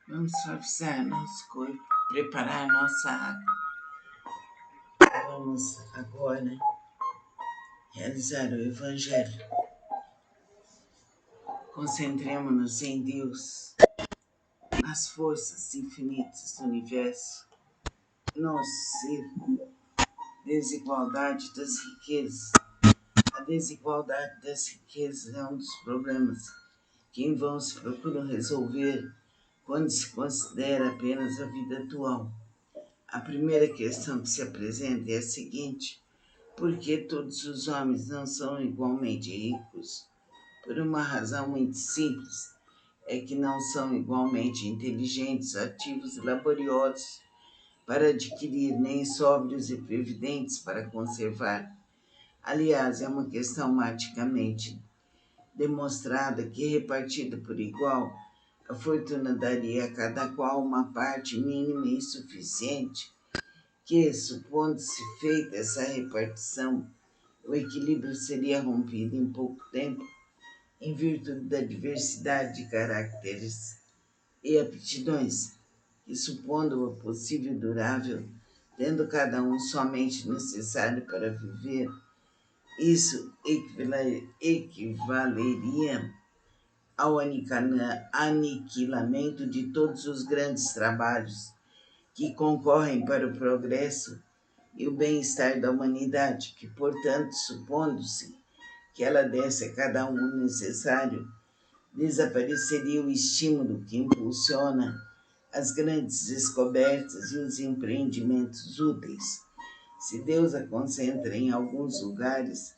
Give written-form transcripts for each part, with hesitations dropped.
Vamos suavizar nosso corpo, preparar nossa água. Vamos agora realizar o Evangelho. Concentremos-nos em Deus, nas forças infinitas do universo, no círculo, desigualdade das riquezas. A desigualdade das riquezas é um dos problemas que em vão se procuram resolver quando se considera apenas a vida atual. A primeira questão que se apresenta é a seguinte: por que todos os homens não são igualmente ricos? Por uma razão muito simples, é que não são igualmente inteligentes, ativos e laboriosos para adquirir, nem sóbrios e previdentes para conservar. Aliás, é uma questão matematicamente demonstrada que, repartida por igual, a fortuna daria a cada qual uma parte mínima e suficiente, que, supondo-se feita essa repartição, o equilíbrio seria rompido em pouco tempo, em virtude da diversidade de caracteres e aptidões, que, supondo-a possível e durável, tendo cada um somente o necessário para viver, isso equivaleria ao aniquilamento de todos os grandes trabalhos que concorrem para o progresso e o bem-estar da humanidade, que, portanto, supondo-se que ela desse a cada um o necessário, desapareceria o estímulo que impulsiona as grandes descobertas e os empreendimentos úteis. Se Deus a concentra em alguns lugares,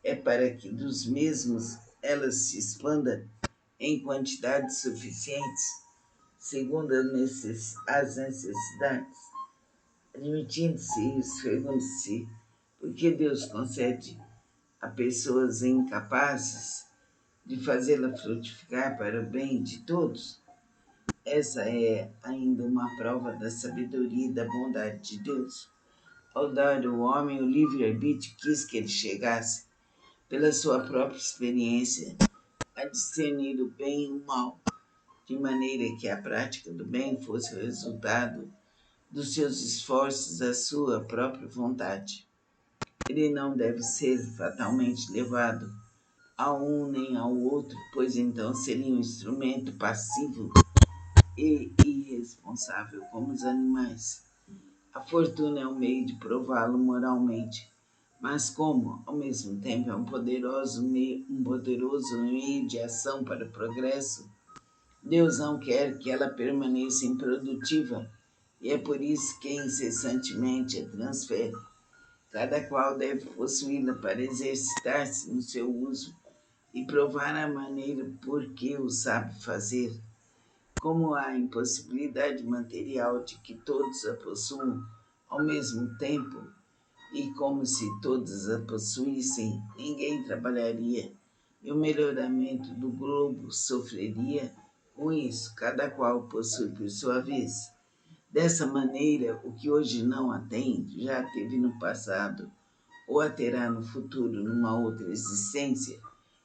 é para que dos mesmos ela se expanda em quantidades suficientes, segundo as necessidades. Admitindo-se isso, pergunta-se por que Deus concede a pessoas incapazes de fazê-la frutificar para o bem de todos. Essa é ainda uma prova da sabedoria e da bondade de Deus. Ao dar ao homem o livre-arbítrio, quis que ele chegasse, pela sua própria experiência, a discernir o bem e o mal, de maneira que a prática do bem fosse o resultado dos seus esforços, da sua própria vontade. Ele não deve ser fatalmente levado a um nem ao outro, pois então seria um instrumento passivo e irresponsável como os animais. A fortuna é um meio de prová-lo moralmente, mas como, ao mesmo tempo, é um poderoso meio de ação para o progresso, Deus não quer que ela permaneça improdutiva e é por isso que incessantemente a transfere. Cada qual deve possuí-la para exercitar-se no seu uso e provar a maneira por que o sabe fazer. Como há impossibilidade material de que todos a possuam ao mesmo tempo, e como se todos a possuíssem, ninguém trabalharia, e o melhoramento do globo sofreria com isso, cada qual possui por sua vez. Dessa maneira, o que hoje não a tem, já teve no passado, ou a terá no futuro numa outra existência,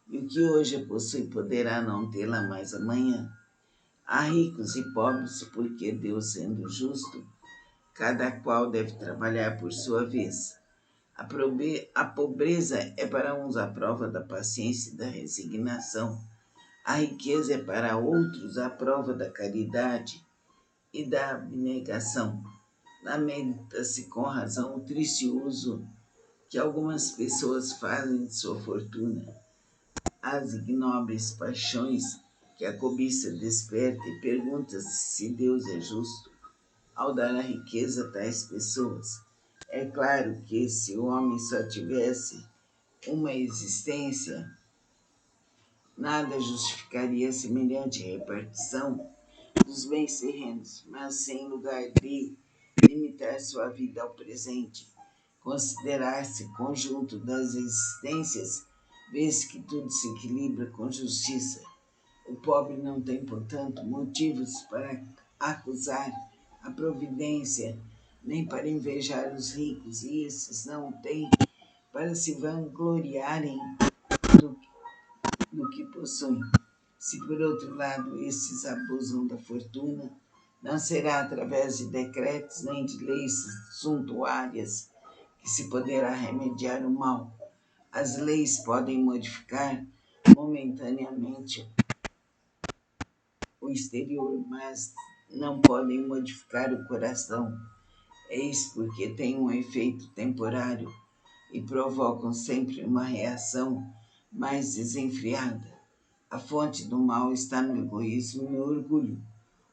e o que hoje a possui poderá não tê-la mais amanhã. Há ricos e pobres, porque Deus, sendo justo, cada qual deve trabalhar por sua vez. A pobreza é para uns a prova da paciência e da resignação. A riqueza é para outros a prova da caridade e da abnegação. Lamenta-se com razão o triste uso que algumas pessoas fazem de sua fortuna, as ignóbeis paixões que a cobiça desperta, e pergunta-se se Deus é justo ao dar a riqueza a tais pessoas. É claro que se o homem só tivesse uma existência, nada justificaria semelhante repartição dos bens terrenos, mas se em lugar de limitar sua vida ao presente, considerar-se conjunto das existências, vê-se que tudo se equilibra com justiça. O pobre não tem, portanto, motivos para acusar a providência, nem para invejar os ricos, e esses não têm para se vangloriarem do que possuem. Se por outro lado esses abusam da fortuna, não será através de decretos nem de leis suntuárias que se poderá remediar o mal. As leis podem modificar momentaneamente o exterior, mas não podem modificar o coração. Eis porque têm um efeito temporário e provocam sempre uma reação mais desenfreada. A fonte do mal está no egoísmo e no orgulho.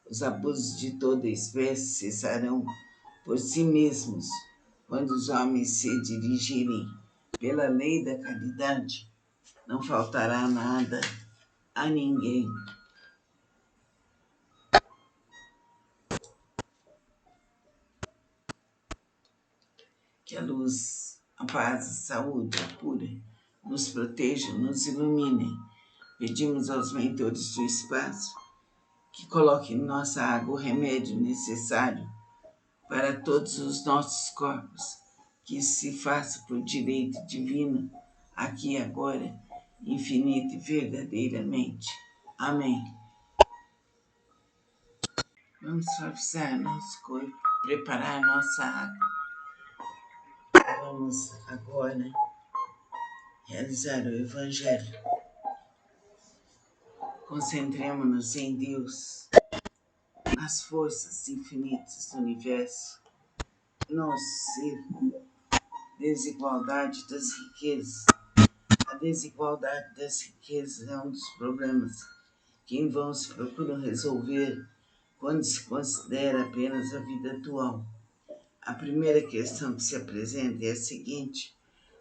Os abusos de toda espécie cessarão por si mesmos quando os homens se dirigirem pela lei da caridade. Não faltará nada a ninguém. Que a luz, a paz, a saúde, a cura nos protejam, nos iluminem. Pedimos aos mentores do espaço que coloquem em nossa água o remédio necessário para todos os nossos corpos, que se faça por direito divino, aqui e agora, infinito e verdadeiramente. Amém. Vamos suavizar nosso corpo, preparar nossa água. Vamos agora realizar o Evangelho. Concentremos-nos em Deus, nas forças infinitas do universo, no círculo, desigualdade das riquezas. A desigualdade das riquezas é um dos problemas que em vão se procuram resolver quando se considera apenas a vida atual. A primeira questão que se apresenta é a seguinte: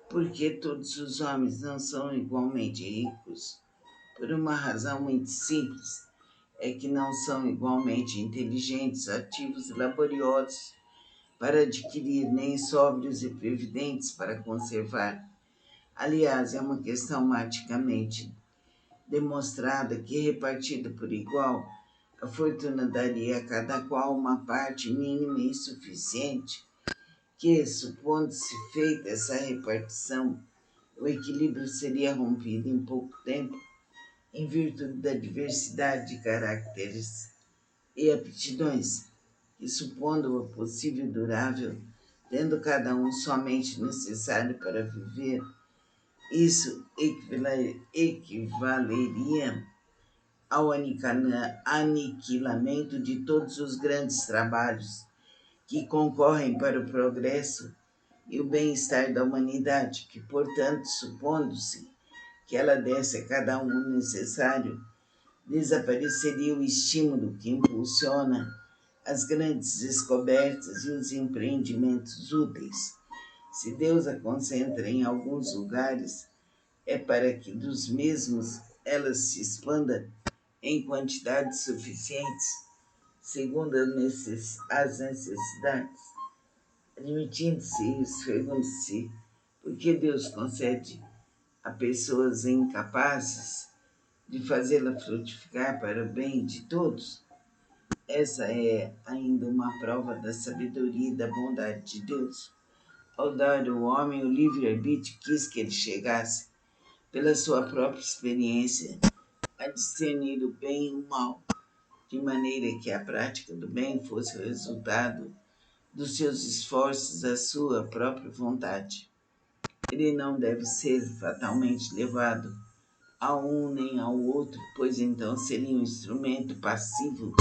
por que todos os homens não são igualmente ricos? Por uma razão muito simples, é que não são igualmente inteligentes, ativos e laboriosos para adquirir, nem sóbrios e previdentes para conservar. Aliás, é uma questão matematicamente demonstrada que, repartida por igual, a fortuna daria a cada qual uma parte mínima e suficiente, que, supondo-se feita essa repartição, o equilíbrio seria rompido em pouco tempo, em virtude da diversidade de caracteres e aptidões, que, supondo-a possível e durável, tendo cada um somente o necessário para viver, isso equivaleria ao aniquilamento de todos os grandes trabalhos que concorrem para o progresso e o bem-estar da humanidade, que, portanto, supondo-se que ela desse a cada um o necessário, desapareceria o estímulo que impulsiona as grandes descobertas e os empreendimentos úteis. Se Deus a concentra em alguns lugares, é para que dos mesmos ela se expanda em quantidades suficientes, segundo as necessidades. Admitindo-se isso, pergunte-se por que Deus concede a pessoas incapazes de fazê-la frutificar para o bem de todos. Essa é ainda uma prova da sabedoria e da bondade de Deus. Ao dar ao homem o livre-arbítrio, quis que ele chegasse, pela sua própria experiência, a discernir o bem e o mal, de maneira que a prática do bem fosse o resultado dos seus esforços, da sua própria vontade. Ele não deve ser fatalmente levado a um nem ao outro, pois então seria um instrumento passivo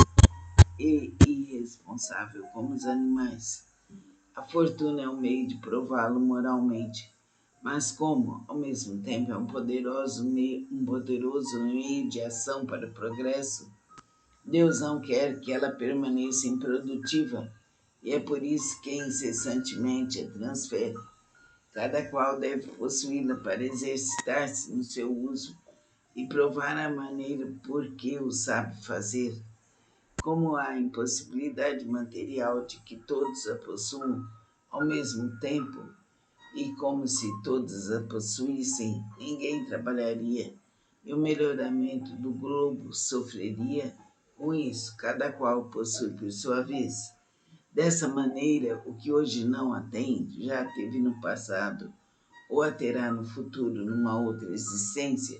e irresponsável como os animais. A fortuna é um meio de prová-lo moralmente, mas como, ao mesmo tempo, é um poderoso meio de ação para o progresso, Deus não quer que ela permaneça improdutiva e é por isso que incessantemente a transfere. Cada qual deve possuí-la para exercitar-se no seu uso e provar a maneira por que o sabe fazer. Como há impossibilidade material de que todos a possuam ao mesmo tempo, e como se todos a possuíssem, ninguém trabalharia, e o melhoramento do globo sofreria com isso, cada qual possui por sua vez. Dessa maneira, o que hoje não a tem, já teve no passado, ou a terá no futuro numa outra existência,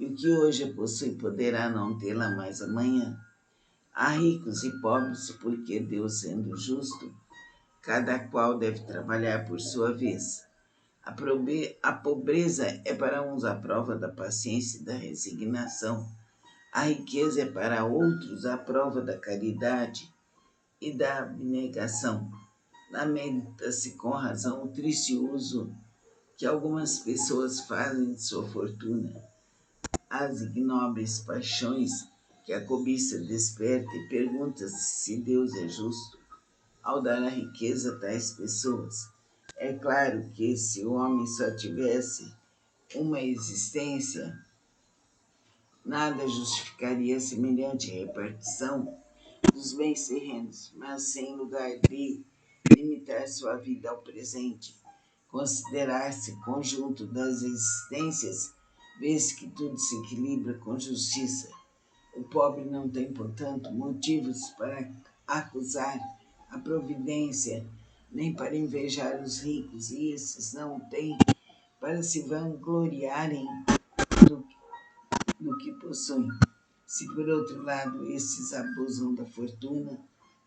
e o que hoje possui poderá não tê-la mais amanhã. Há ricos e pobres, porque Deus, sendo justo, cada qual deve trabalhar por sua vez. A pobreza é para uns a prova da paciência e da resignação. A riqueza é para outros a prova da caridade e da abnegação. Lamenta-se com razão o triste uso que algumas pessoas fazem de sua fortuna, as ignóbeis paixões que a cobiça desperta, e pergunta-se se Deus é justo ao dar a riqueza a tais pessoas. É claro que se o homem só tivesse uma existência, nada justificaria semelhante repartição dos bens terrenos, mas sem lugar de limitar sua vida ao presente, considerar-se conjunto das existências, vez que tudo se equilibra com justiça. O pobre não tem, portanto, motivos para acusar a providência, nem para invejar os ricos, e esses não têm para se vangloriarem do, do que possuem. Se, por outro lado, esses abusam da fortuna,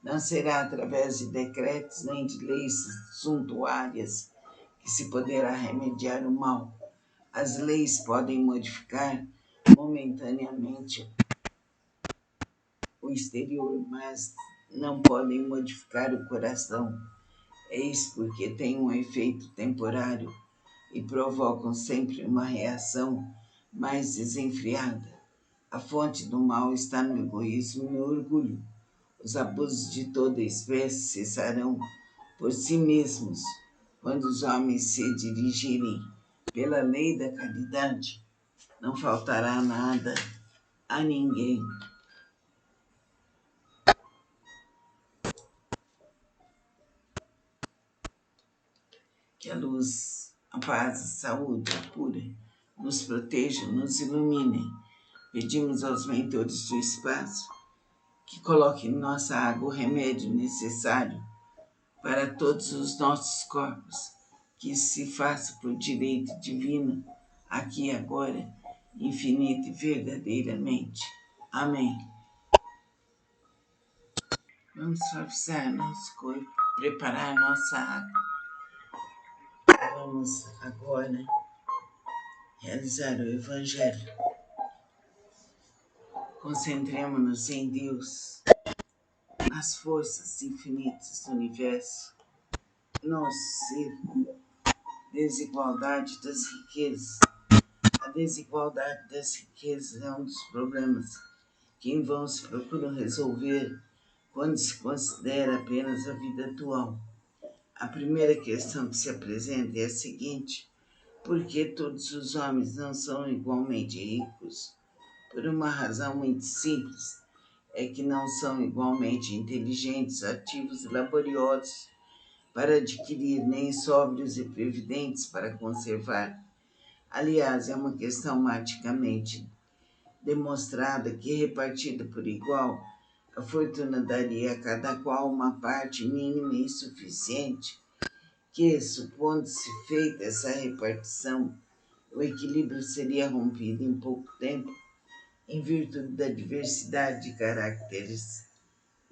não será através de decretos nem de leis suntuárias que se poderá remediar o mal. As leis podem modificar momentaneamente o exterior, mas não podem modificar o coração. Eis porque têm um efeito temporário e provocam sempre uma reação mais desenfreada. A fonte do mal está no egoísmo e no orgulho. Os abusos de toda espécie cessarão por si mesmos quando os homens se dirigirem pela lei da caridade. Não faltará nada a ninguém. Que a luz, a paz, a saúde, a cura nos protejam, nos iluminem. Pedimos aos mentores do espaço que coloquem em nossa água o remédio necessário para todos os nossos corpos, que se faça por direito divino, aqui e agora, infinito e verdadeiramente. Amém. Vamos suavizar nosso corpo, preparar nossa água. Vamos agora realizar o Evangelho. Concentremos-nos em Deus, nas forças infinitas do universo, no ser, desigualdade das riquezas. A desigualdade das riquezas é um dos problemas que em vão se procuram resolver quando se considera apenas a vida atual. A primeira questão que se apresenta é a seguinte: por que todos os homens não são igualmente ricos? Por uma razão muito simples, é que não são igualmente inteligentes, ativos e laboriosos para adquirir, nem sóbrios e previdentes para conservar. Aliás, é uma questão matematicamente demonstrada que, repartida por igual, a fortuna daria a cada qual uma parte mínima e suficiente, que, supondo-se feita essa repartição, o equilíbrio seria rompido em pouco tempo, em virtude da diversidade de caracteres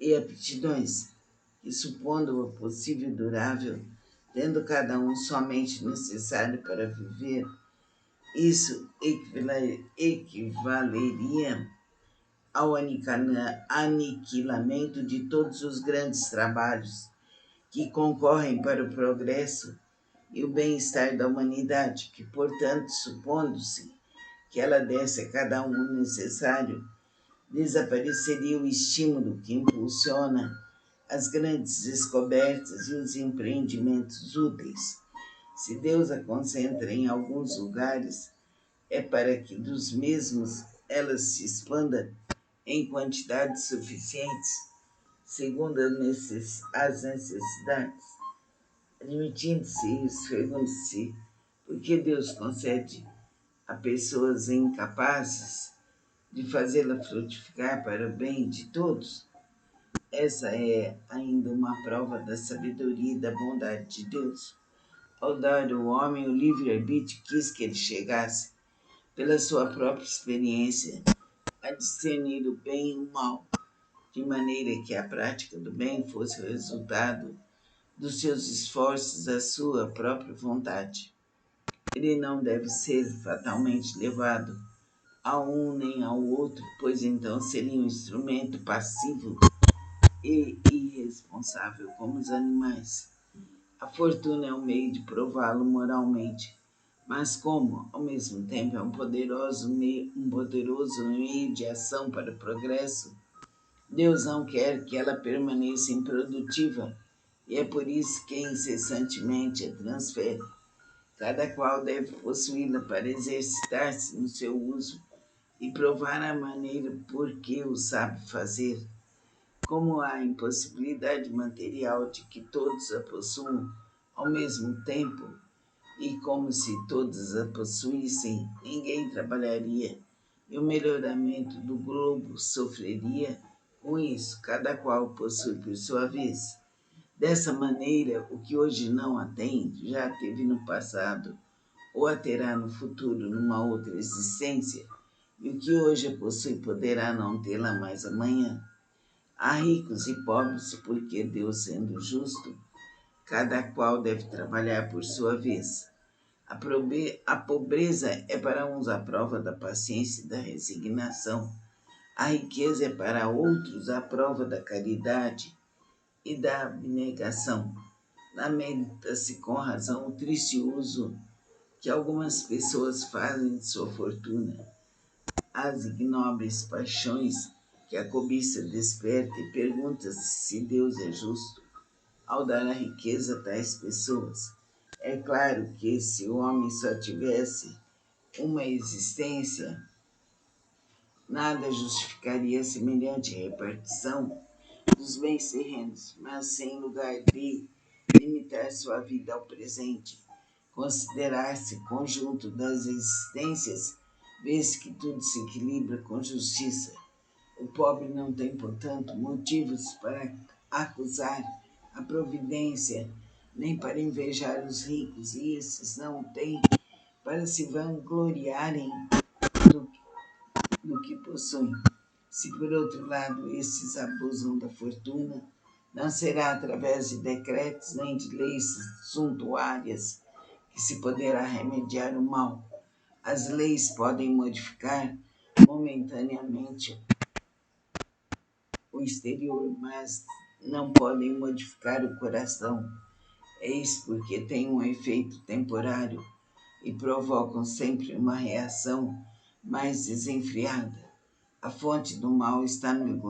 e aptidões, que, supondo-o possível e durável, tendo cada um somente o necessário para viver, isso equivaleria ao aniquilamento de todos os grandes trabalhos que concorrem para o progresso e o bem-estar da humanidade, que, portanto, supondo-se que ela desse a cada um o necessário, desapareceria o estímulo que impulsiona as grandes descobertas e os empreendimentos úteis. Se Deus a concentra em alguns lugares, é para que dos mesmos ela se expanda em quantidades suficientes, segundo as necessidades, admitindo-se e esfregando-se, porque Deus concede a pessoas incapazes de fazê-la frutificar para o bem de todos. Essa é ainda uma prova da sabedoria e da bondade de Deus. Ao dar ao homem o livre-arbítrio, quis que ele chegasse pela sua própria experiência, a discernir o bem e o mal, de maneira que a prática do bem fosse o resultado dos seus esforços à sua própria vontade. Ele não deve ser fatalmente levado a um nem ao outro, pois então seria um instrumento passivo e irresponsável como os animais. A fortuna é um meio de prová-lo moralmente, mas como, ao mesmo tempo, é um poderoso meio de ação para o progresso, Deus não quer que ela permaneça improdutiva e é por isso que incessantemente a transfere. Cada qual deve possuí-la para exercitar-se no seu uso e provar a maneira por que o sabe fazer. Como há impossibilidade material de que todos a possuam ao mesmo tempo, e como se todos a possuíssem, ninguém trabalharia e o melhoramento do globo sofreria com isso, cada qual possui por sua vez. Dessa maneira, o que hoje não a tem, já teve no passado, ou a terá no futuro numa outra existência, e o que hoje a possui poderá não tê-la mais amanhã. Há ricos e pobres, porque Deus, sendo justo, cada qual deve trabalhar por sua vez. A pobreza é para uns a prova da paciência e da resignação. A riqueza é para outros a prova da caridade e da abnegação. Lamenta-se com razão o triste uso que algumas pessoas fazem de sua fortuna, as ignóbeis paixões que a cobiça desperta, e pergunta-se se Deus é justo ao dar a riqueza a tais pessoas. É claro que se o homem só tivesse uma existência, nada justificaria semelhante repartição dos bens terrenos, mas se em lugar de limitar sua vida ao presente, considerar-se conjunto das existências, vê-se que tudo se equilibra com justiça. O pobre não tem, portanto, motivos para acusar a providência, nem para invejar os ricos, e esses não têm para se vangloriarem do, do que possuem. Se, por outro lado, esses abusam da fortuna, não será através de decretos nem de leis suntuárias que se poderá remediar o mal. As leis podem modificar momentaneamente o exterior, mas não podem modificar o coração. Eis porque têm um efeito temporário e provocam sempre uma reação mais desenfreada. A fonte do mal está no egoísmo